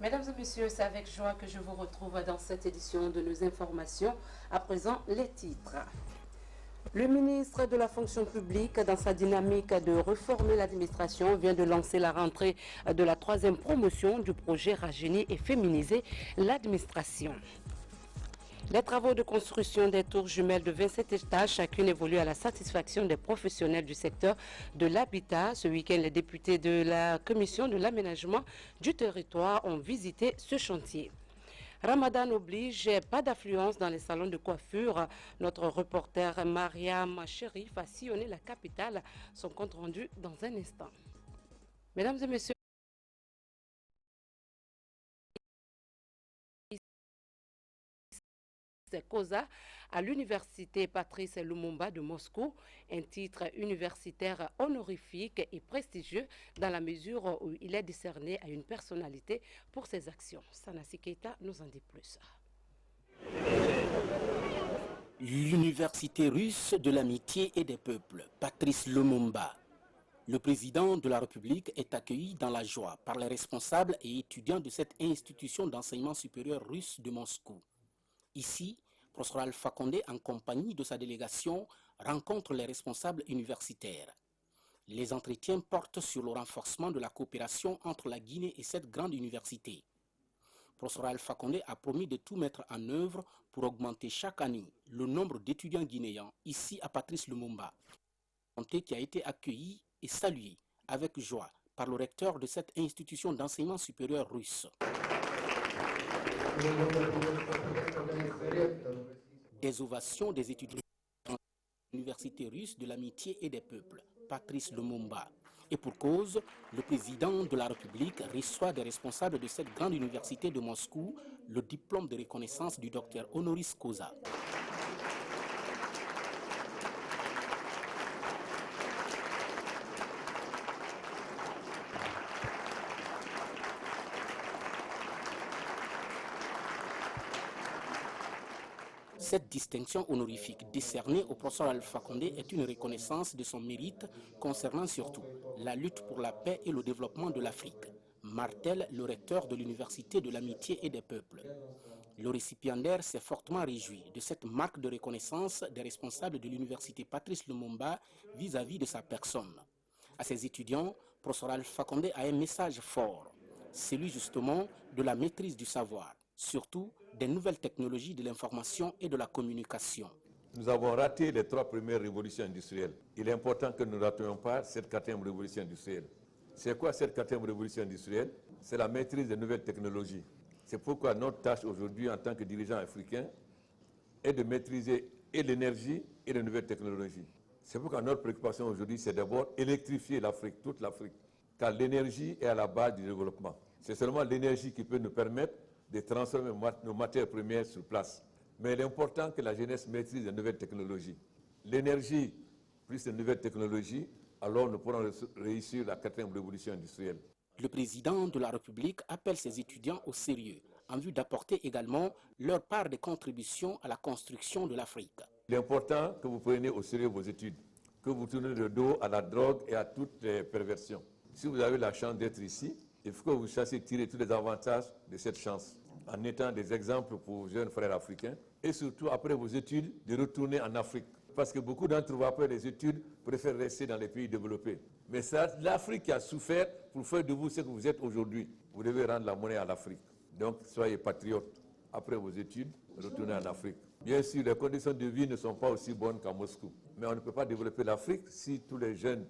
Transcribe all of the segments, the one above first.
Mesdames et messieurs, c'est avec joie que je vous retrouve dans cette édition de nos informations. À présent, les titres. Le ministre de la fonction publique, dans sa dynamique de réformer l'administration, vient de lancer la rentrée de la 3e promotion du projet Rajeunir et féminiser l'administration. Les travaux de construction des tours jumelles de 27 étages, chacune évolue à la satisfaction des professionnels du secteur de l'habitat. Ce week-end, les députés de la commission de l'aménagement du territoire ont visité ce chantier. Ramadan oblige, pas d'affluence dans les salons de coiffure. Notre reporter Mariam Chérif a sillonné la capitale. Son compte rendu dans un instant. Mesdames et messieurs, COSA à l'université Patrice Lumumba de Moscou, un titre universitaire honorifique et prestigieux dans la mesure où il est décerné à une personnalité pour ses actions. Sanasi Keita nous en dit plus. L'université russe de l'amitié et des peuples, Patrice Lumumba. Le président de la République est accueilli dans la joie par les responsables et étudiants de cette institution d'enseignement supérieur russe de Moscou. Ici, Professeur Alpha Condé, en compagnie de sa délégation, rencontre les responsables universitaires. Les entretiens portent sur le renforcement de la coopération entre la Guinée et cette grande université. Professeur Alpha Condé a promis de tout mettre en œuvre pour augmenter chaque année le nombre d'étudiants guinéens ici à Patrice Lumumba. Qui a été accueilli et salué avec joie par le recteur de cette institution d'enseignement supérieur russe. Des ovations des étudiants de l'université russe de l'amitié et des peuples, Patrice Lumumba. Et pour cause, le président de la République reçoit des responsables de cette grande université de Moscou le diplôme de reconnaissance du docteur honoris causa. Cette distinction honorifique décernée au professeur Alpha Condé est une reconnaissance de son mérite concernant surtout la lutte pour la paix et le développement de l'Afrique, martèle le recteur de l'Université de l'amitié et des peuples. Le récipiendaire s'est fortement réjoui de cette marque de reconnaissance des responsables de l'Université Patrice Lumumba vis-à-vis de sa personne. À ses étudiants, professeur Alpha Condé a un message fort, celui justement de la maîtrise du savoir, surtout des nouvelles technologies de l'information et de la communication. Nous avons raté les 3 premières révolutions industrielles. Il est important que nous ne rations pas cette 4e révolution industrielle. C'est quoi cette 4e révolution industrielle? C'est la maîtrise des nouvelles technologies. C'est pourquoi notre tâche aujourd'hui en tant que dirigeants africains est de maîtriser et l'énergie et les nouvelles technologies. C'est pourquoi notre préoccupation aujourd'hui, c'est d'abord électrifier l'Afrique, toute l'Afrique, car l'énergie est à la base du développement. C'est seulement l'énergie qui peut nous permettre de transformer nos matières premières sur place. Mais il est important que la jeunesse maîtrise les nouvelles technologies. L'énergie plus les nouvelles technologies, alors nous pourrons réussir la 4e révolution industrielle. Le président de la République appelle ses étudiants au sérieux, en vue d'apporter également leur part de contribution à la construction de l'Afrique. Il est important que vous preniez au sérieux vos études, que vous tournez le dos à la drogue et à toutes les perversions. Si vous avez la chance d'être ici, il faut que vous sachiez tirer tous les avantages de cette chance, en étant des exemples pour vos jeunes frères africains, et surtout après vos études, de retourner en Afrique. Parce que beaucoup d'entre vous, après les études, préfèrent rester dans les pays développés. Mais c'est l'Afrique qui a souffert pour faire de vous ce que vous êtes aujourd'hui. Vous devez rendre la monnaie à l'Afrique. Donc soyez patriotes. Après vos études, retournez en Afrique. Bien sûr, les conditions de vie ne sont pas aussi bonnes qu'à Moscou. Mais on ne peut pas développer l'Afrique si tous les jeunes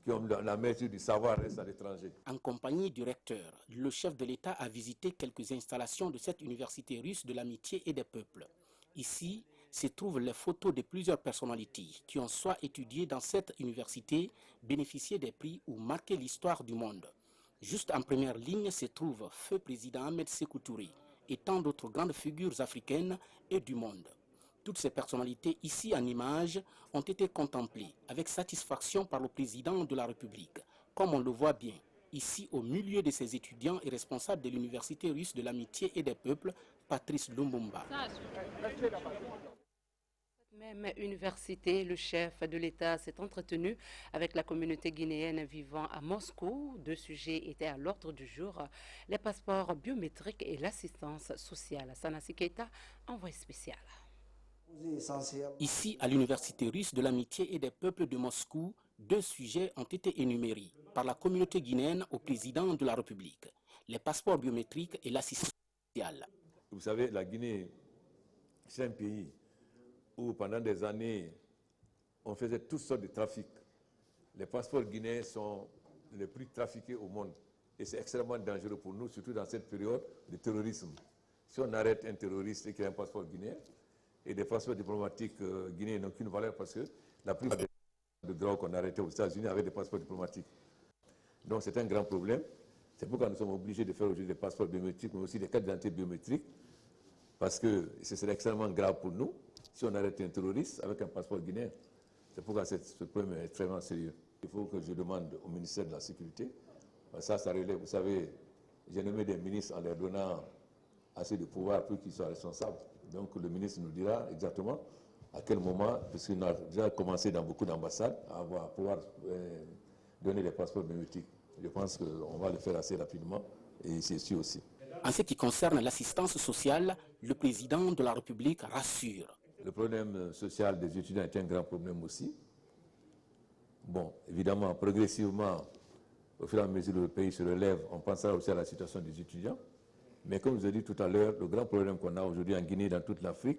qui ont la maîtrise du savoir restent à l'étranger. En compagnie du recteur, le chef de l'État a visité quelques installations de cette université russe de l'amitié et des peuples. Ici se trouvent les photos de plusieurs personnalités qui ont soit étudié dans cette université, bénéficié des prix ou marqué l'histoire du monde. Juste en première ligne se trouve feu président Ahmed Sékou Touré et tant d'autres grandes figures africaines et du monde. Toutes ces personnalités ici en images ont été contemplées avec satisfaction par le président de la République, comme on le voit bien, ici au milieu de ses étudiants et responsables de l'Université russe de l'amitié et des peuples, Patrice Lumumba. Même université, le chef de l'État s'est entretenu avec la communauté guinéenne vivant à Moscou. Deux sujets étaient à l'ordre du jour, les passeports biométriques et l'assistance sociale. Sanasi Keita, envoyé spécial. Ici, à l'université russe de l'amitié et des peuples de Moscou, deux sujets ont été énumérés par la communauté guinéenne au président de la République, les passeports biométriques et l'assistance sociale. Vous savez, la Guinée, c'est un pays où pendant des années, on faisait toutes sortes de trafics. Les passeports guinéens sont les plus trafiqués au monde. Et c'est extrêmement dangereux pour nous, surtout dans cette période de terrorisme. Si on arrête un terroriste qui a un passeport guinéen, et des passeports diplomatiques guinéens n'ont qu'une valeur parce que la plupart des drogues qu'on a arrêtées aux États-Unis avaient des passeports diplomatiques. Donc c'est un grand problème. C'est pourquoi nous sommes obligés de faire aujourd'hui des passeports biométriques, mais aussi des cartes d'identité biométriques, parce que ce serait extrêmement grave pour nous si on arrête un terroriste avec un passeport guinéen. C'est pourquoi ce problème est extrêmement sérieux. Il faut que je demande au ministère de la Sécurité, ça relève, vous savez, j'ai nommé des ministres en leur donnant assez de pouvoir pour qu'ils soient responsables. Donc le ministre nous dira exactement à quel moment, puisqu'il a déjà commencé dans beaucoup d'ambassades à pouvoir donner les passeports biométriques. Je pense qu'on va le faire assez rapidement et c'est sûr aussi. En ce qui concerne l'assistance sociale, le président de la République rassure. Le problème social des étudiants est un grand problème aussi. Bon, évidemment, progressivement, au fur et à mesure que le pays se relève, on pensera aussi à la situation des étudiants. Mais comme je vous ai dit tout à l'heure, le grand problème qu'on a aujourd'hui en Guinée et dans toute l'Afrique,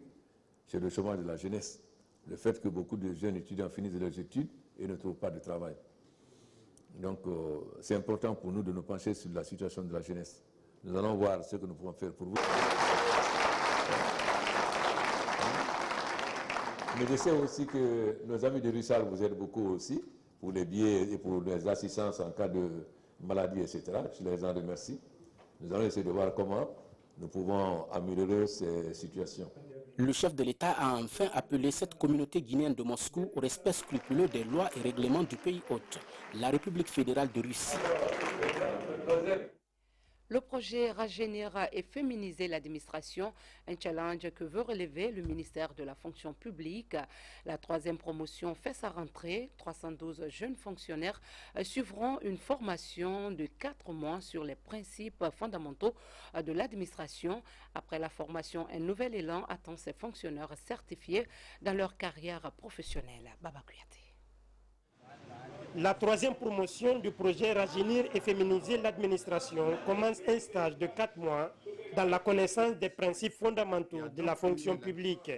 c'est le chômage de la jeunesse. Le fait que beaucoup de jeunes étudiants finissent leurs études et ne trouvent pas de travail. Donc, c'est important pour nous de nous pencher sur la situation de la jeunesse. Nous allons voir ce que nous pouvons faire pour vous. Mais je sais aussi que nos amis de Russal vous aident beaucoup aussi pour les billets et pour les assistances en cas de maladie, etc. Je les en remercie. Nous allons essayer de voir comment nous pouvons améliorer ces situations. Le chef de l'État a enfin appelé cette communauté guinéenne de Moscou au respect scrupuleux des lois et règlements du pays hôte, la République fédérale de Russie. Le projet Rajeunir et féminiser l'administration, un challenge que veut relever le ministère de la fonction publique. La troisième promotion fait sa rentrée. 312 jeunes fonctionnaires suivront une formation de 4 mois sur les principes fondamentaux de l'administration. Après la formation, un nouvel élan attend ces fonctionnaires certifiés dans leur carrière professionnelle. Baba Kouyaté. La troisième promotion du projet Rajeunir et féminiser l'administration commence un stage de 4 mois dans la connaissance des principes fondamentaux de la fonction publique.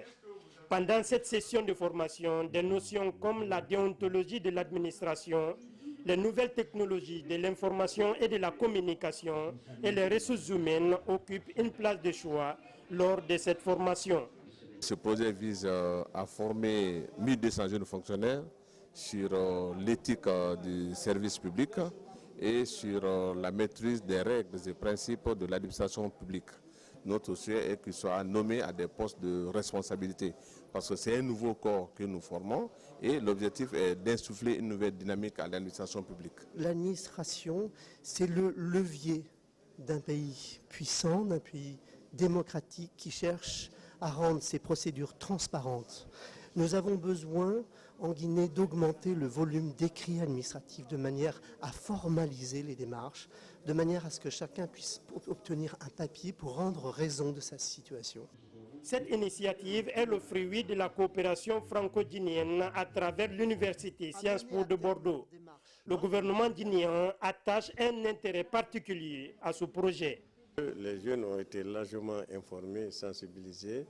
Pendant cette session de formation, des notions comme la déontologie de l'administration, les nouvelles technologies de l'information et de la communication et les ressources humaines occupent une place de choix lors de cette formation. Ce projet vise à former 1200 jeunes fonctionnaires sur l'éthique du service public et sur la maîtrise des règles et principes de l'administration publique. Notre souhait est qu'ils soient nommés à des postes de responsabilité parce que c'est un nouveau corps que nous formons et l'objectif est d'insuffler une nouvelle dynamique à l'administration publique. L'administration, c'est le levier d'un pays puissant, d'un pays démocratique qui cherche à rendre ses procédures transparentes. Nous avons besoin en Guinée d'augmenter le volume d'écrits administratifs de manière à formaliser les démarches, de manière à ce que chacun puisse obtenir un papier pour rendre raison de sa situation. Cette initiative est le fruit de la coopération franco-guinéenne à travers l'université Sciences Po de Bordeaux. Le gouvernement guinéen attache un intérêt particulier à ce projet. Les jeunes ont été largement informés et sensibilisés,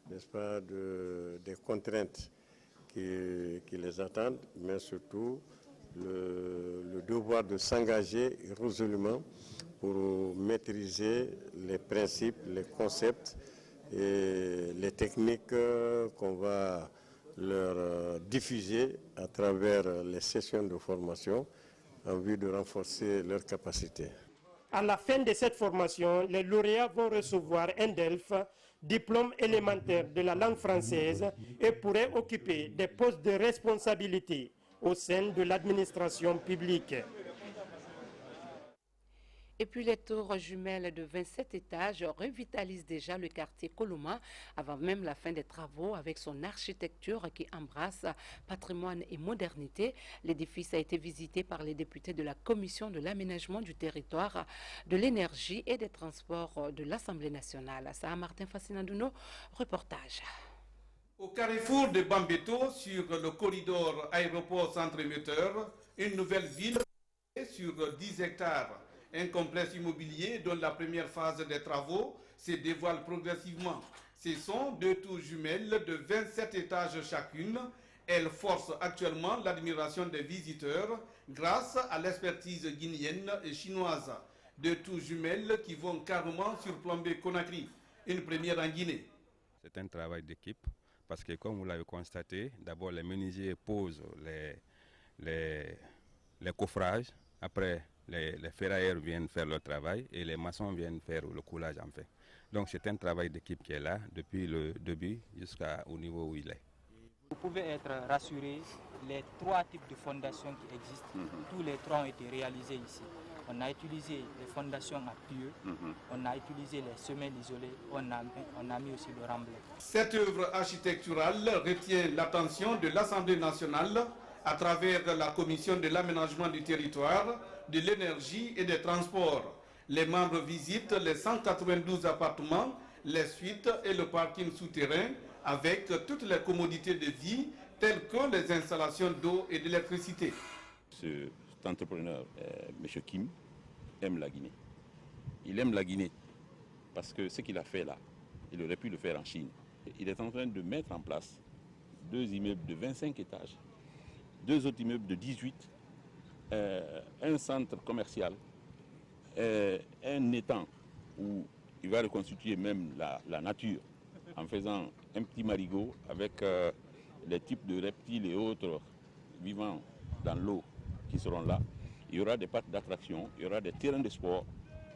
n'est-ce pas, des contraintes qui les attendent, mais surtout le devoir de s'engager résolument pour maîtriser les principes, les concepts et les techniques qu'on va leur diffuser à travers les sessions de formation en vue de renforcer leurs capacités. À la fin de cette formation, les lauréats vont recevoir un DELF, diplôme élémentaire de la langue française, et pourraient occuper des postes de responsabilité au sein de l'administration publique. Et puis les tours jumelles de 27 étages revitalisent déjà le quartier Koloma avant même la fin des travaux avec son architecture qui embrasse patrimoine et modernité. L'édifice a été visité par les députés de la Commission de l'aménagement du territoire, de l'énergie et des transports de l'Assemblée nationale. Ça, Martin Fascinandouno, reportage. Au carrefour de Bambeto, sur le corridor aéroport-centre-émetteur, une nouvelle ville sur 10 hectares. Un complexe immobilier dont la première phase des travaux se dévoile progressivement. Ce sont 2 tours jumelles de 27 étages chacune. Elles forcent actuellement l'admiration des visiteurs grâce à l'expertise guinéenne et chinoise. 2 tours jumelles qui vont carrément surplomber Conakry, une première en Guinée. C'est un travail d'équipe parce que comme vous l'avez constaté, d'abord les menuisiers posent les coffrages, après les ferrailleurs viennent faire leur travail et les maçons viennent faire le coulage en fait. Donc c'est un travail d'équipe qui est là depuis le début jusqu'au niveau où il est. Vous pouvez être rassuré, les 3 types de fondations qui existent, tous les 3 ont été réalisés ici. On a utilisé les fondations à pieux, on a utilisé les semelles isolées, on a mis aussi le remblai. Cette œuvre architecturale retient l'attention de l'Assemblée nationale à travers la Commission de l'aménagement du territoire, de l'énergie et des transports. Les membres visitent les 192 appartements, les suites et le parking souterrain avec toutes les commodités de vie telles que les installations d'eau et d'électricité. Cet entrepreneur, M. Kim, aime la Guinée. Il aime la Guinée parce que ce qu'il a fait là, il aurait pu le faire en Chine. Il est en train de mettre en place 2 immeubles de 25 étages, 2 autres immeubles de 18, un centre commercial, un étang où il va reconstituer même la nature en faisant un petit marigot avec les types de reptiles et autres vivants dans l'eau qui seront là. Il y aura des parcs d'attraction, il y aura des terrains de sport.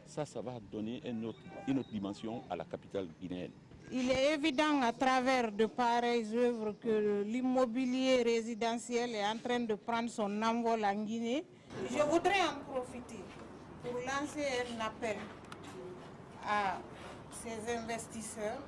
Ça va donner une autre dimension à la capitale guinéenne. Il est évident à travers de pareilles œuvres que l'immobilier résidentiel est en train de prendre son envol en Guinée. Je voudrais en profiter pour lancer un appel à ces investisseurs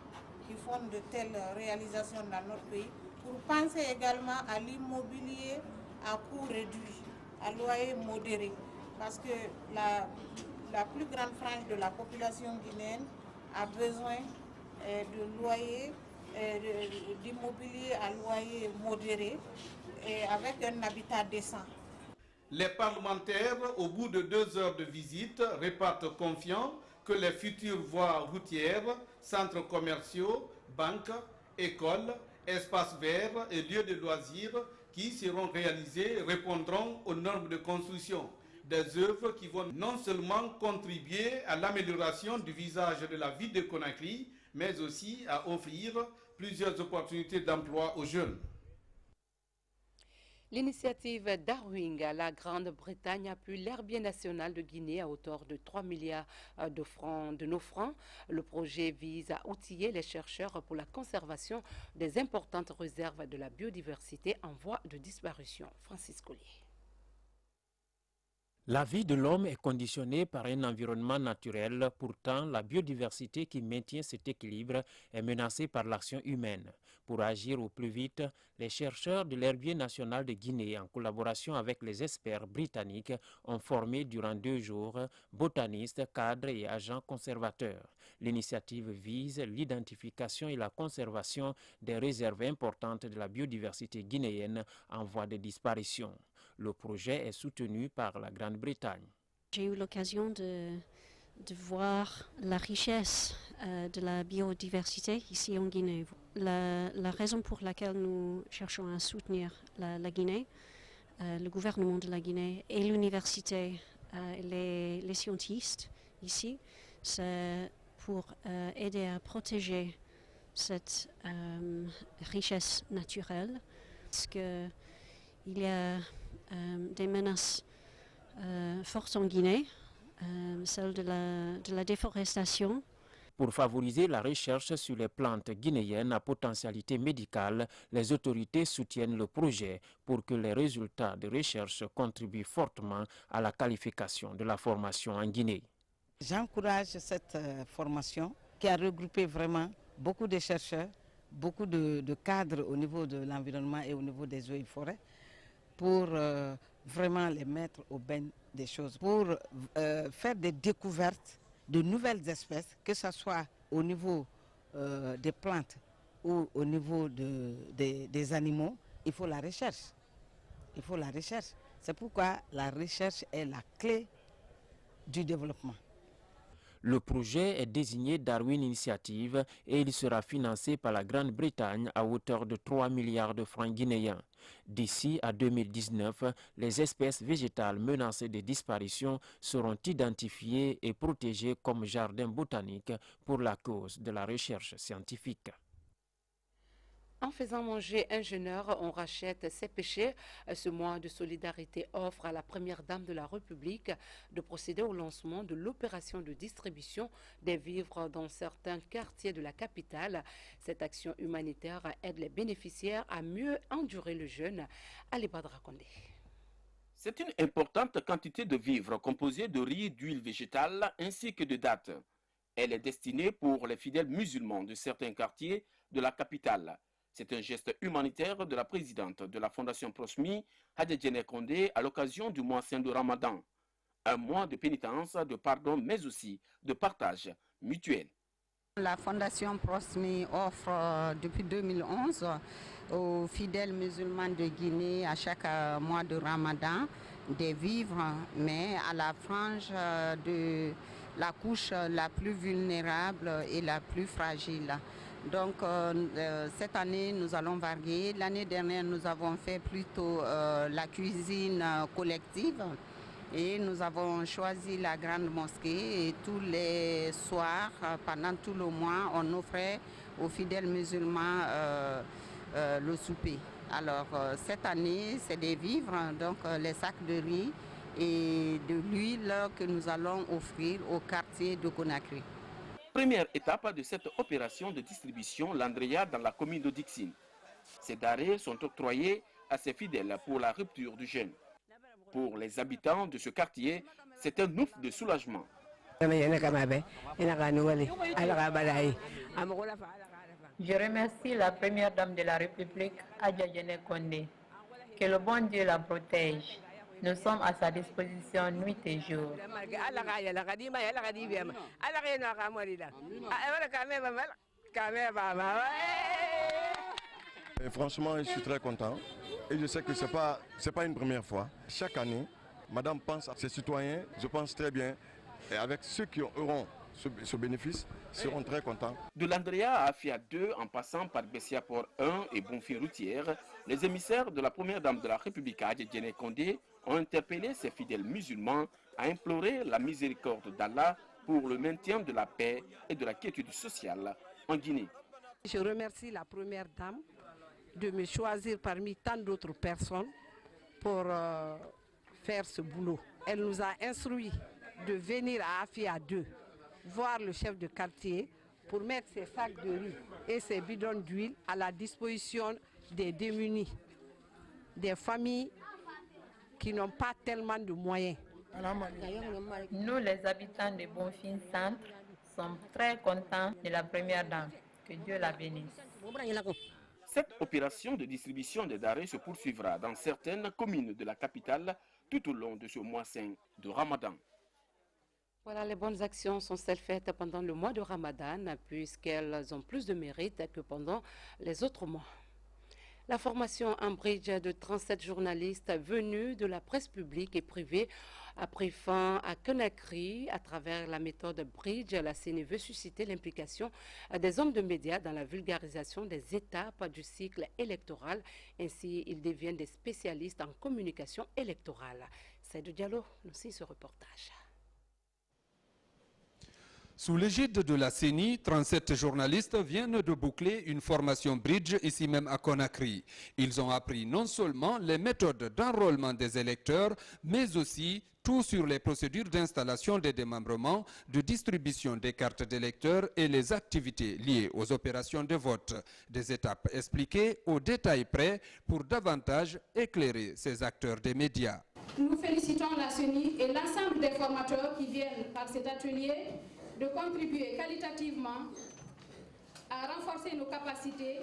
qui font de telles réalisations dans notre pays pour penser également à l'immobilier à coût réduit, à loyer modéré, parce que la plus grande frange de la population guinéenne a besoin de loyer, d'immobilier à loyer modéré et avec un habitat décent. Les parlementaires, au bout de 2 heures de visite, repartent confiants que les futures voies routières, centres commerciaux, banques, écoles, espaces verts et lieux de loisirs qui seront réalisés répondront aux normes de construction. Des œuvres qui vont non seulement contribuer à l'amélioration du visage de la ville de Conakry, mais aussi à offrir plusieurs opportunités d'emploi aux jeunes. L'initiative Darwin, la Grande-Bretagne appuie l'herbier national de Guinée à hauteur de 3 milliards de nos francs. Le projet vise à outiller les chercheurs pour la conservation des importantes réserves de la biodiversité en voie de disparition. Francis Collier. La vie de l'homme est conditionnée par un environnement naturel. Pourtant, la biodiversité qui maintient cet équilibre est menacée par l'action humaine. Pour agir au plus vite, les chercheurs de l'herbier national de Guinée, en collaboration avec les experts britanniques, ont formé durant 2 jours botanistes, cadres et agents conservateurs. L'initiative vise l'identification et la conservation des réserves importantes de la biodiversité guinéenne en voie de disparition. Le projet est soutenu par la Grande-Bretagne. J'ai eu l'occasion de voir la richesse de la biodiversité ici en Guinée. La raison pour laquelle nous cherchons à soutenir la Guinée, le gouvernement de la Guinée et l'université, les scientifiques ici, c'est pour aider à protéger cette richesse naturelle. Parce qu'il y a des menaces fortes en Guinée, celle de la déforestation. Pour favoriser la recherche sur les plantes guinéennes à potentialité médicale, les autorités soutiennent le projet pour que les résultats de recherche contribuent fortement à la qualification de la formation en Guinée. J'encourage cette formation qui a regroupé vraiment beaucoup de chercheurs, beaucoup de cadres au niveau de l'environnement et au niveau des eaux et forêts pour vraiment les mettre au bain des choses, pour faire des découvertes de nouvelles espèces, que ce soit au niveau des plantes ou au niveau des animaux. Il faut la recherche. Il faut la recherche. C'est pourquoi la recherche est la clé du développement. Le projet est désigné Darwin Initiative et il sera financé par la Grande-Bretagne à hauteur de 3 milliards de francs guinéens. D'ici à 2019, les espèces végétales menacées de disparition seront identifiées et protégées comme jardins botaniques pour la cause de la recherche scientifique. En faisant manger un jeûneur, on rachète ses péchés. Ce mois de solidarité offre à la première dame de la République de procéder au lancement de l'opération de distribution des vivres dans certains quartiers de la capitale. Cette action humanitaire aide les bénéficiaires à mieux endurer le jeûne. Ali Badra Kondé. C'est une importante quantité de vivres composée de riz, d'huile végétale ainsi que de dattes. Elle est destinée pour les fidèles musulmans de certains quartiers de la capitale. C'est un geste humanitaire de la présidente de la Fondation Prosmi, Hadja Djené Kondé, à l'occasion du mois saint de Ramadan. Un mois de pénitence, de pardon, mais aussi de partage mutuel. La Fondation Prosmi offre depuis 2011 aux fidèles musulmans de Guinée à chaque mois de Ramadan des vivres, mais à la frange de la couche la plus vulnérable et la plus fragile. Donc cette année, nous allons varier. L'année dernière, nous avons fait plutôt la cuisine collective et nous avons choisi la grande mosquée et tous les soirs, pendant tout le mois, on offrait aux fidèles musulmans le souper. Alors cette année, c'est des vivres, donc les sacs de riz et de l'huile que nous allons offrir au quartier de Conakry. Première étape de cette opération de distribution, l'Andrea dans la commune de Dixine. Ces denrées sont octroyées à ses fidèles pour la rupture du jeûne. Pour les habitants de ce quartier, c'est un ouf de soulagement. Je remercie la première dame de la République, Hadja Djené Kondé. Que le bon Dieu la protège. Nous sommes à sa disposition nuit et jour. Et franchement, je suis très content. Et je sais que ce n'est pas une première fois. Chaque année, Madame pense à ses citoyens, je pense très bien. Et avec ceux qui auront ce bénéfice, seront très contents. De l'Andrea à Afia 2, en passant par Bessiaport 1 et Bonfim Routière, les émissaires de la première dame de la République, Hadja Djené Kondé, ont interpellé ces fidèles musulmans à implorer la miséricorde d'Allah pour le maintien de la paix et de la quiétude sociale en Guinée. Je remercie la première dame de me choisir parmi tant d'autres personnes pour faire ce boulot. Elle nous a instruit de venir à Afia 2, voir le chef de quartier pour mettre ses sacs de riz et ses bidons d'huile à la disposition des démunis, des familles qui n'ont pas tellement de moyens. Nous, les habitants de Bonfim Centre, sommes très contents de la première dame. Que Dieu la bénisse. Cette opération de distribution des denrées se poursuivra dans certaines communes de la capitale tout au long de ce mois saint de Ramadan. Voilà, les bonnes actions sont celles faites pendant le mois de Ramadan, puisqu'elles ont plus de mérite que pendant les autres mois. La formation en bridge de 37 journalistes venus de la presse publique et privée a pris fin à Conakry. À travers la méthode bridge, la CENI veut susciter l'implication des hommes de médias dans la vulgarisation des étapes du cycle électoral. Ainsi, ils deviennent des spécialistes en communication électorale. Seydou Diallo nous signe ce reportage. Sous l'égide de la CENI, 37 journalistes viennent de boucler une formation bridge ici même à Conakry. Ils ont appris non seulement les méthodes d'enrôlement des électeurs, mais aussi tout sur les procédures d'installation des démembrements, de distribution des cartes d'électeurs et les activités liées aux opérations de vote. Des étapes expliquées au détail près pour davantage éclairer ces acteurs des médias. nous félicitons la CENI et l'ensemble des formateurs qui viennent par cet atelier de contribuer qualitativement à renforcer nos capacités,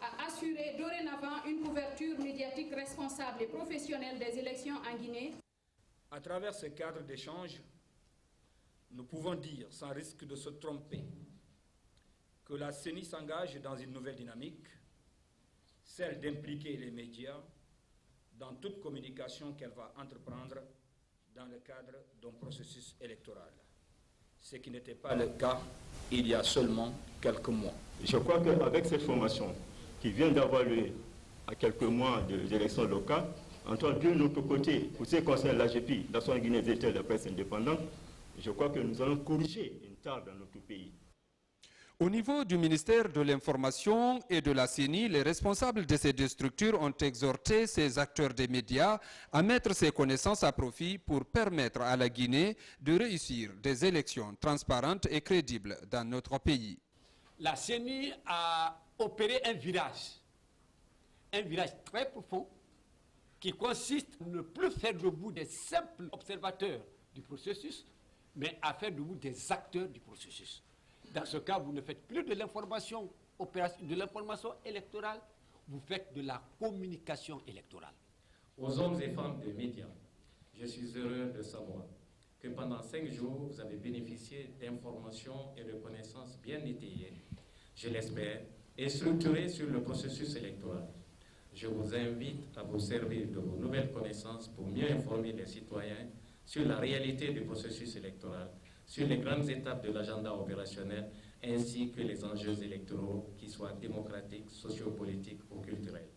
à assurer dorénavant une couverture médiatique responsable et professionnelle des élections en Guinée. À travers ce cadre d'échange, nous pouvons dire, sans risque de se tromper, que la CENI s'engage dans une nouvelle dynamique, celle d'impliquer les médias dans toute communication qu'elle va entreprendre dans le cadre d'un processus électoral, ce qui n'était pas le cas il y a seulement quelques mois. Je crois qu'avec cette formation qui vient d'avoir lieu à quelques mois des élections locales, entre de notre côté, pour ce qui concerne l'AGPI, l'Association guinéenne de la presse indépendante, je crois que nous allons corriger une tare dans notre pays. Au niveau du ministère de l'Information et de la CENI, les responsables de ces deux structures ont exhorté ces acteurs des médias à mettre ces connaissances à profit pour permettre à la Guinée de réussir des élections transparentes et crédibles dans notre pays. La CENI a opéré un virage très profond qui consiste à ne plus faire debout des simples observateurs du processus, mais à faire debout des acteurs du processus. Dans ce cas, vous ne faites plus de l'information électorale, vous faites de la communication électorale. Aux hommes et femmes des médias, je suis heureux de savoir que pendant 5 jours, vous avez bénéficié d'informations et de connaissances bien étayées, je l'espère, et structurées sur le processus électoral. Je vous invite à vous servir de vos nouvelles connaissances pour mieux informer les citoyens sur la réalité du processus électoral, sur les grandes étapes de l'agenda opérationnel, ainsi que les enjeux électoraux, qu'ils soient démocratiques, sociopolitiques ou culturels.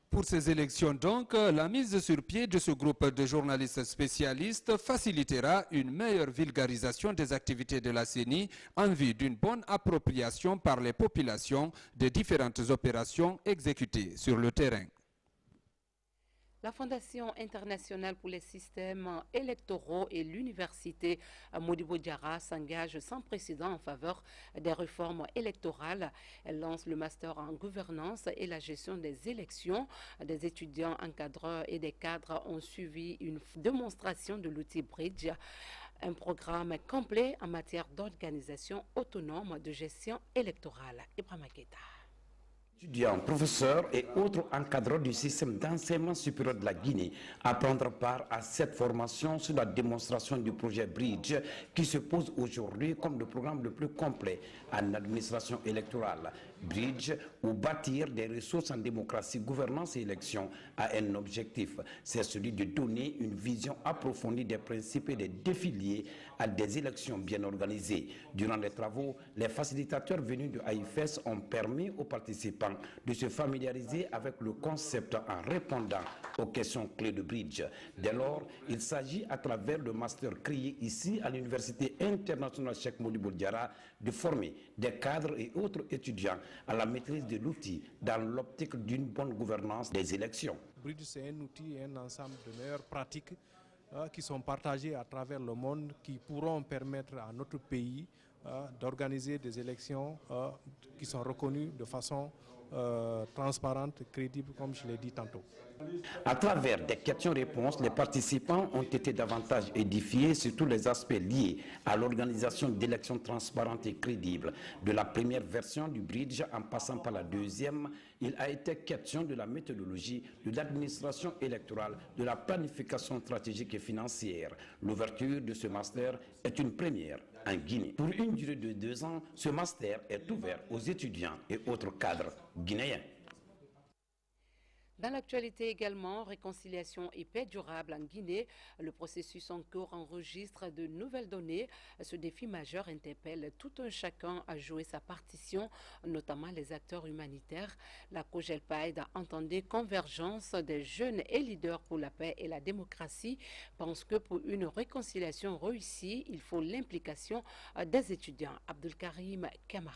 Pour ces élections donc, la mise sur pied de ce groupe de journalistes spécialistes facilitera une meilleure vulgarisation des activités de la CENI en vue d'une bonne appropriation par les populations des différentes opérations exécutées sur le terrain. La Fondation internationale pour les systèmes électoraux et l'université Modibo Diarra s'engagent sans précédent en faveur des réformes électorales. Elle lance le master en gouvernance et la gestion des élections. Des étudiants encadreurs et des cadres ont suivi une démonstration de l'outil Bridge, un programme complet en matière d'organisation autonome de gestion électorale. Ibrahima Keita. Étudiants, professeurs et autres encadreurs du système d'enseignement supérieur de la Guinée à prendre part à cette formation sur la démonstration du projet Bridge qui se pose aujourd'hui comme le programme le plus complet en administration électorale. Bridge, ou bâtir des ressources en démocratie, gouvernance et élection, a un objectif, c'est celui de donner une vision approfondie des principes et des défis liés à des élections bien organisées. Durant les travaux, les facilitateurs venus de AIFES ont permis aux participants de se familiariser avec le concept en répondant aux questions clés de Bridge. Dès lors, il s'agit à travers le master créé ici à l'Université internationale Cheikh Modibo Diarra de former des cadres et autres étudiants à la maîtrise de l'outil dans l'optique d'une bonne gouvernance des élections. Bridge, c'est un outil et un ensemble de meilleures pratiques qui sont partagées à travers le monde, qui pourront permettre à notre pays d'organiser des élections qui sont reconnues de façon transparente, crédible, comme je l'ai dit tantôt. À travers des questions-réponses, les participants ont été davantage édifiés sur tous les aspects liés à l'organisation d'élections transparentes et crédibles. De la première version du Bridge en passant par la deuxième, il a été question de la méthodologie, de l'administration électorale, de la planification stratégique et financière. L'ouverture de ce master est une première en Guinée. Pour une durée de 2 ans, ce master est ouvert aux étudiants et autres cadres guinéens. Dans l'actualité également, réconciliation et paix durable en Guinée. Le processus en cours enregistre de nouvelles données. Ce défi majeur interpelle tout un chacun à jouer sa partition, notamment les acteurs humanitaires. La COGELPAID, entendait convergence des jeunes et leaders pour la paix et la démocratie, pense que pour une réconciliation réussie, il faut l'implication des étudiants. Abdelkarim Kamara.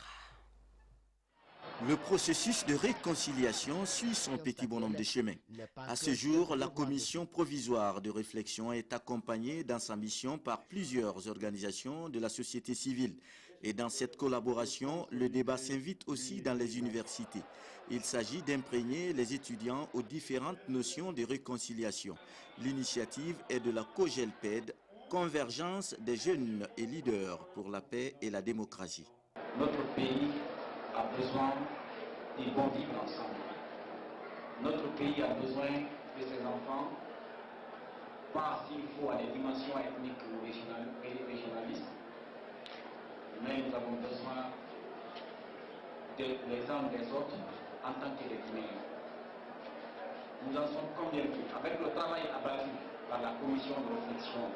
Le processus de réconciliation suit son petit bonhomme de chemin. À ce jour, la commission provisoire de réflexion est accompagnée dans sa mission par plusieurs organisations de la société civile. Et dans cette collaboration, le débat s'invite aussi dans les universités. Il s'agit d'imprégner les étudiants aux différentes notions de réconciliation. L'initiative est de la COGELPED, Convergence des jeunes et leaders pour la paix et la démocratie. Notre pays a besoin d'un bon vivre ensemble. Notre pays a besoin de ses enfants, pas s'il faut à des dimensions ethniques ou régionalistes, mais nous avons besoin des uns des autres en tant que des Guinéens. Nous en sommes convaincus, avec le travail abattu par la commission de réflexion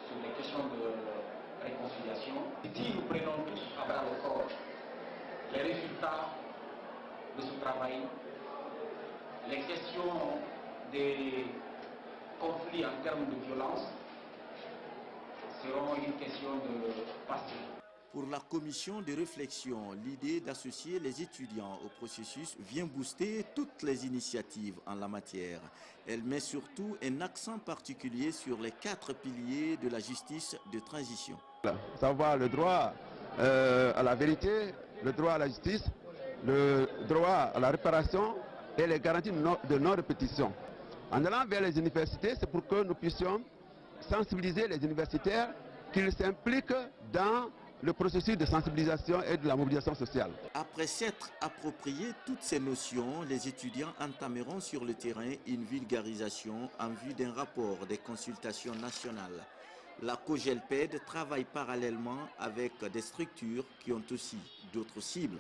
sur les questions de réconciliation, si nous prenons tous à bras le corps les résultats de ce travail, les questions des conflits en termes de violence seront une question de passé. Pour la commission de réflexion, l'idée d'associer les étudiants au processus vient booster toutes les initiatives en la matière. Elle met surtout un accent particulier sur les 4 piliers de la justice de transition. Savoir le droit à la vérité, le droit à la justice, le droit à la réparation et les garanties de non-répétition. En allant vers les universités, c'est pour que nous puissions sensibiliser les universitaires qu'ils s'impliquent dans le processus de sensibilisation et de la mobilisation sociale. Après s'être approprié toutes ces notions, les étudiants entameront sur le terrain une vulgarisation en vue d'un rapport des consultations nationales. La COGELPED travaille parallèlement avec des structures qui ont aussi d'autres cibles.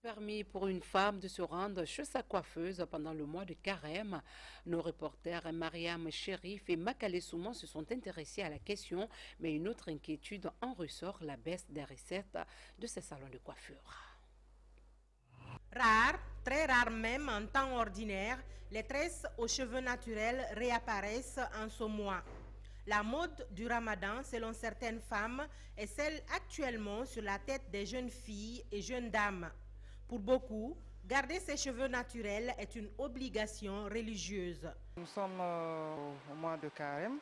Permis pour une femme de se rendre chez sa coiffeuse pendant le mois de carême. Nos reporters Mariam Chérif et Makale Soumon se sont intéressés à la question, mais une autre inquiétude en ressort, la baisse des recettes de ces salons de coiffure. Rare, très rare même en temps ordinaire, les tresses aux cheveux naturels réapparaissent en ce mois. La mode du ramadan, selon certaines femmes, est celle actuellement sur la tête des jeunes filles et jeunes dames. Pour beaucoup, garder ses cheveux naturels est une obligation religieuse. Nous sommes au mois de carême,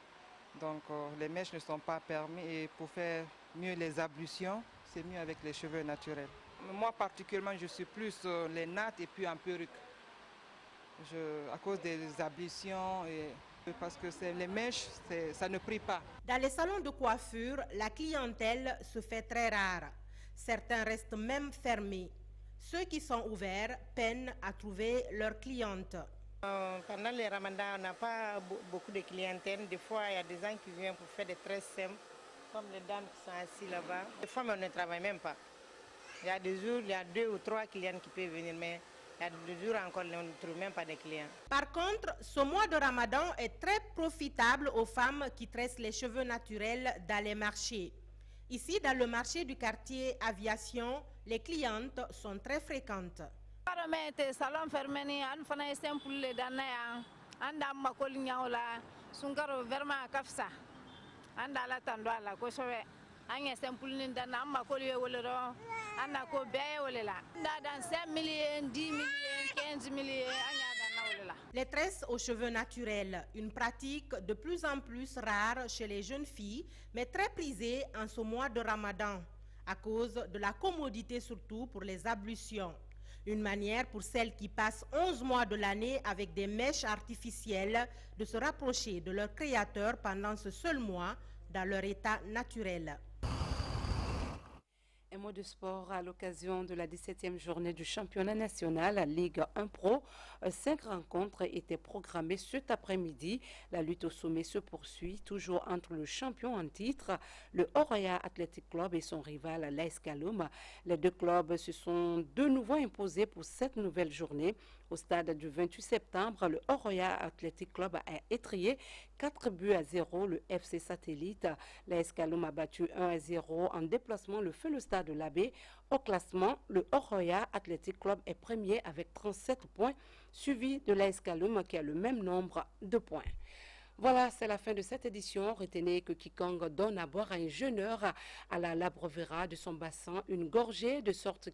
donc les mèches ne sont pas permis et pour faire mieux les ablutions, c'est mieux avec les cheveux naturels. Moi particulièrement, je suis plus les nattes et puis en perruque. À cause des ablutions et parce que les mèches, ça ne prie pas. Dans les salons de coiffure, la clientèle se fait très rare. Certains restent même fermés. Ceux qui sont ouverts peinent à trouver leurs clientes. Pendant les ramadans, on n'a pas beaucoup de clientèle. Des fois, il y a des gens qui viennent pour faire des tresses simples, comme les dames qui sont assises là-bas. Des fois, on ne travaille même pas. Il y a des jours, il y a 2 ou 3 clients qui peuvent venir, mais il y a des jours encore, on ne trouve même pas de clients. Par contre, ce mois de ramadan est très profitable aux femmes qui tressent les cheveux naturels dans les marchés. Ici, dans le marché du quartier Aviation, les clientes sont très fréquentes. Salon fermé, on fait simple les derniers, on a ma colline là, son carreau vraiment kafsa, on a la tendue à la coche, on est simple ni dans ma colline ou le ron, on a co bé ou le là, dans 5 millions, 10 millions, 15 millions, on a dans là. Les tresses aux cheveux naturels, une pratique de plus en plus rare chez les jeunes filles, mais très prisée en ce mois de Ramadan, à cause de la commodité surtout pour les ablutions. Une manière pour celles qui passent 11 mois de l'année avec des mèches artificielles de se rapprocher de leur créateur pendant ce seul mois dans leur état naturel. Un mot de sport à l'occasion de la 17e journée du championnat national Ligue 1 Pro. 5 rencontres étaient programmées cet après-midi. La lutte au sommet se poursuit, toujours entre le champion en titre, le Oroya Athletic Club, et son rival l'AS Kaloum. Les deux clubs se sont de nouveau imposés pour cette nouvelle journée. Au stade du 28 septembre, le Oroya Athletic Club a étrillé 4-0 le FC Satellite. L'AS Kaloum a battu 1-0 en déplacement le feu le stade de l'Abbé. Au classement, le Oroya Athletic Club est premier avec 37 points, suivi de l'AS Kaloum qui a le même nombre de points. Voilà, c'est la fin de cette édition. Retenez que quiconque donne à boire à un jeûneur à la Labrevera de son bassin une gorgée, de sorte